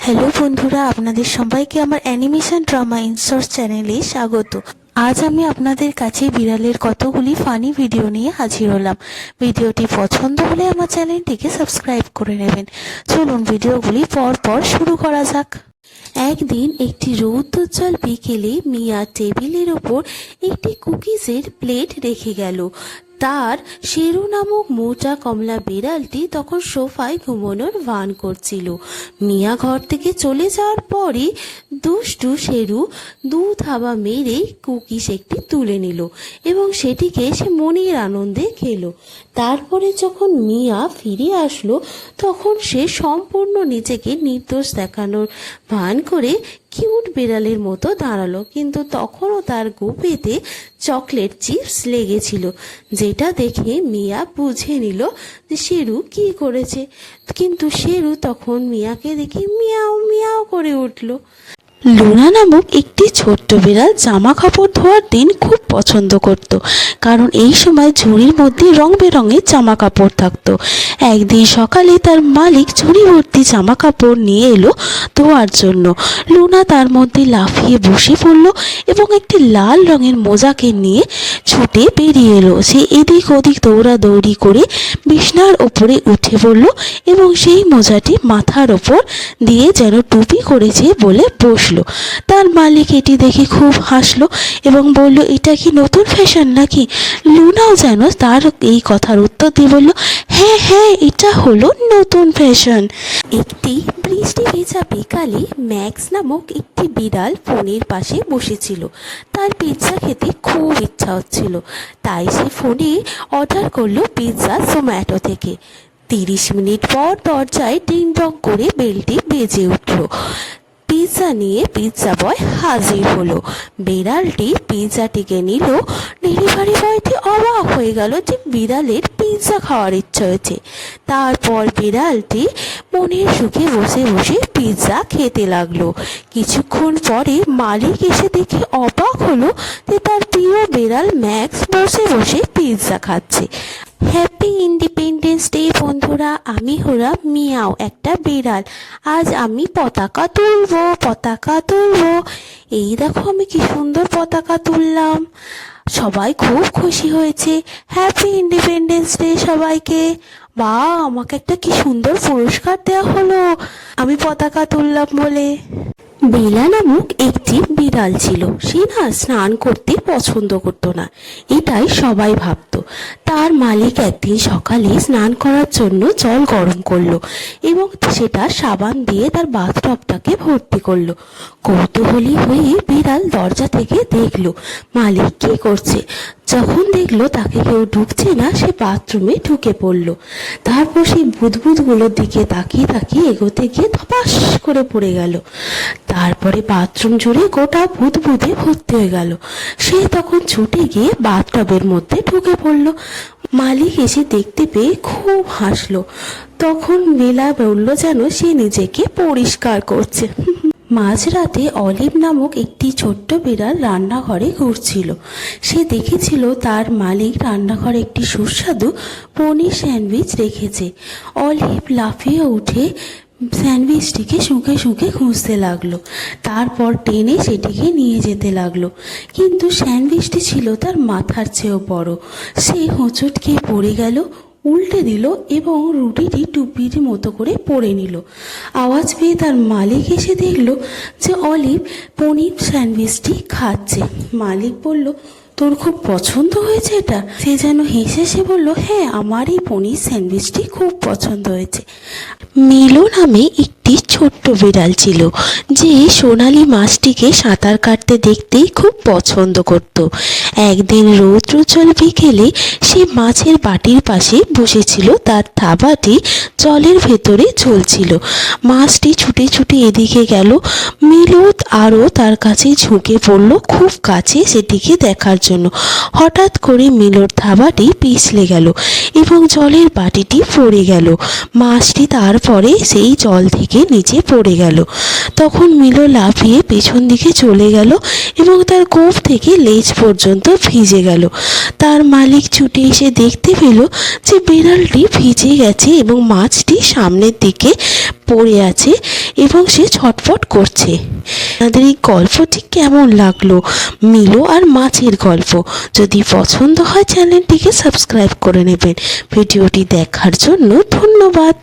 Hello বন্ধুরা, আপনাদের সবাইকে আমার অ্যানিমেশন ড্রামা ইনসোর্স চ্যানেলে স্বাগত। আজ আমি আপনাদের কাছে বিড়ালের কতগুলি ফানি ভিডিও নিয়ে হাজির হলাম। ভিডিওটি পছন্দ হলে আমার চ্যানেলটিকে সাবস্ক্রাইব করে নেবেন। চলুন ভিডিওগুলি পর শুরু করা যাক। একদিন একটি রৌদ্রোজ্জ্বল বিকেলে মিয়া টেবিলের ওপর একটি কুকিজের প্লেট রেখে গেল। তার শেরু নামক মোটা কমলা বিড়ালটি তখন সোফায় ঘুমানোর ভান করছিল। মিয়া ঘর থেকে চলে যাওয়ার পরে দুষ্টু শেরু দু থাবা মেরে কুকিজ একটি তুলে নিল এবং সেটিকে সে মনের আনন্দে খেলো। তারপরে যখন মিয়া ফিরে আসলো তখন সে সম্পূর্ণ নিজেকে নির্দোষ দেখানোর ভান করে কিউট বিড়ালের মতো দাঁড়ালো, কিন্তু তখনও তার গুপিতে চকলেট চিপস লেগেছিল, যেটা দেখে মিয়া বুঝে নিল যে শেরু কি করেছে। কিন্তু শেরু তখন মিয়াকে দেখে মিয়াও মিয়াও করে উঠল। লুনা নামক একটি ছোট্ট বিড়াল জামা কাপড় ধোয়ার দিন খুব পছন্দ করত, কারণ এই সময় ঝুড়ির মধ্যে রং বেরঙের জামা কাপড় থাকতো। একদিন সকালে তার মালিক ঝুড়ি ভর্তি জামা কাপড় নিয়ে এলো ধোয়ার জন্য। লুনা তার মধ্যে লাফিয়ে বসে পড়ল এবং একটি লাল রঙের মোজাকে নিয়ে ছুটে বেরিয়ে এলো। সে এদিক ওদিক দৌড়াদৌড়ি করে বিছনার ওপরে উঠে পড়ল এবং সেই মোজাটি মাথার ওপর দিয়ে যেন টুপি করেছে বলে বসলো। তার মালিক এটি দেখে খুব হাসলো এবং বলল, এটা কি নতুন ফ্যাশন নাকি? লুনাও যেন তার এই কথার উত্তর দিয়ে বলল, হ্যাঁ হ্যাঁ, এটা হলো নতুন ফ্যাশন। একটি বৃষ্টি ভেজা বিকালে ম্যাক্স নামক একটি বিড়াল ফোনের পাশে বসেছিল। তার পিৎজা খেতে খুব ইচ্ছা হচ্ছিল, তাই সে ফোনে অর্ডার করলো পিৎজা জোম্যাটো থেকে। 30 মিনিট পর দরজায় টিং টং করে বেলটি বেজে উঠল। পিৎজা নিয়ে পিৎজা বয় হাজির হলো। বিড়ালটি পিৎজাটিকে নিল। ডেলিভারি বয়টি অবাক হয়ে গেল যে বিড়ালের পিৎজা খাওয়ার ইচ্ছা হয়েছে। তারপর বিড়ালটি মনের সুখে বসে বসে পিৎজা খেতে লাগলো। কিছুক্ষণ পরে মালিক এসে দেখে অবাক হলো যে তার প্রিয় বিড়াল ম্যাক্স বসে বসে পিৎজা খাচ্ছে। হ্যাপি ইন্ডিপেন্ডেন্স ডে বন্ধুরা, আমি হলাম মিয়াও, একটা বিড়াল। আজ আমি পতাকা তুলবো। এই দেখো আমি কি সুন্দর পতাকা তুললাম। সবাই খুব খুশি হয়েছে। হ্যাপি ইন্ডিপেন্ডেন্স ডে সবাইকে। বা, আমাকে একটা কি সুন্দর পুরস্কার দেওয়া হলো আমি পতাকা তুললাম বলে। বেলা নামক একটি বিড়াল ছিল। সে না স্নান করতে পছন্দ করতো না, এটাই সবাই ভাবতো। তার মালিক একদিন সকালে স্নান করার জন্য জল গরম করলো এবং সেটা সাবান দিয়ে তার বাথটবটাকে ভর্তি করলো। কৌতূহলী হয়ে বিড়াল দরজা থেকে দেখলো মালিক কি করছে। যখন দেখলো তাকে কেউ ঢুকছে না, সে বাথরুমে ঢুকে পড়লো। তারপর সেই বুদবুদগুলোর দিকে তাকিয়ে তাকিয়ে এগোতে গিয়ে ধপাস করে পড়ে গেল। তারপরে বাথরুম জুড়ে গোটা বুদবুদে ভর্তি হয়ে গেল। সে তখন ছুটে গিয়ে বাথটবের মধ্যে ঢুকে পড়ল। মালিক এসে দেখতে পেয়ে খুব হাসলো। তখন বেলা বলল যেন সে নিজেকে পরিষ্কার করছে। মাঝরাতে অলিভ নামক একটি ছোট্ট বিড়াল রান্নাঘরে ঘুরছিল। সে দেখেছিল তার মালিক রান্নাঘরে একটি সুস্বাদু পনির স্যান্ডউইচ রেখেছে। অলিভ লাফিয়ে উঠে স্যান্ডউইচটিকে শুঁকে শুঁকে খুঁজতে লাগলো। তারপর টেনে সেটিকে নিয়ে যেতে লাগলো, কিন্তু স্যান্ডউইচটি ছিল তার মাথার চেয়েও বড়। সে হোঁচট খেয়ে পড়ে গেল, উল্টে দিল এবং রুটিটি টুপির মতো করে পরে নিল। আওয়াজ পেয়ে তার মালিক এসে দেখলো যে অলিভ পনির স্যান্ডউইচটি খাচ্ছে। মালিক বলল, তোর খুব পছন্দ হয়েছে এটা? সে যেন হেসে সে বলল, হ্যাঁ, আমার এই পনির স্যান্ডউইচটি খুব পছন্দ হয়েছে। মিলো নামে একটি ছোট্ট বিড়াল ছিল, যে সোনালি মাছটিকে সাঁতার কাটতে দেখতেই খুব পছন্দ করত। একদিন রৌদ্রোজ্জ্বল বিকেলে সে মাছের বাটির পাশে বসেছিল। তার থাবাটি জলের ভেতরে ঝুলছিল। মাছটি ছুটে ছুটে এদিকে গেল। মিলো আরও তার কাছে ঝুঁকে পড়ল, খুব কাছে সেটিকে দেখার জন্য। হঠাৎ করে মিলোর থাবাটি পিছলে গেল এবং জলের বাটিটি পড়ে গেল। মাছটি তারপরে সেই জল থেকে নিচে নিচে পড়ে গেল। তখন মিলো লাফিয়ে পেছন দিকে চলে গেল এবং তার গোঁফ থেকে লেজ পর্যন্ত ভিজে গেল। তার মালিক ছুটে এসে দেখতে পেল যে বিড়ালটি ভিজে গেছে এবং মাছটি সামনের দিকে পড়ে আছে এবং সে ছটফট করছে। আপনাদের এই গল্পটি কেমন লাগলো, মিলো আর মাছের গল্প? যদি পছন্দ হয় চ্যানেলটিকে সাবস্ক্রাইব করে নেবেন। ভিডিওটি দেখার জন্য ধন্যবাদ।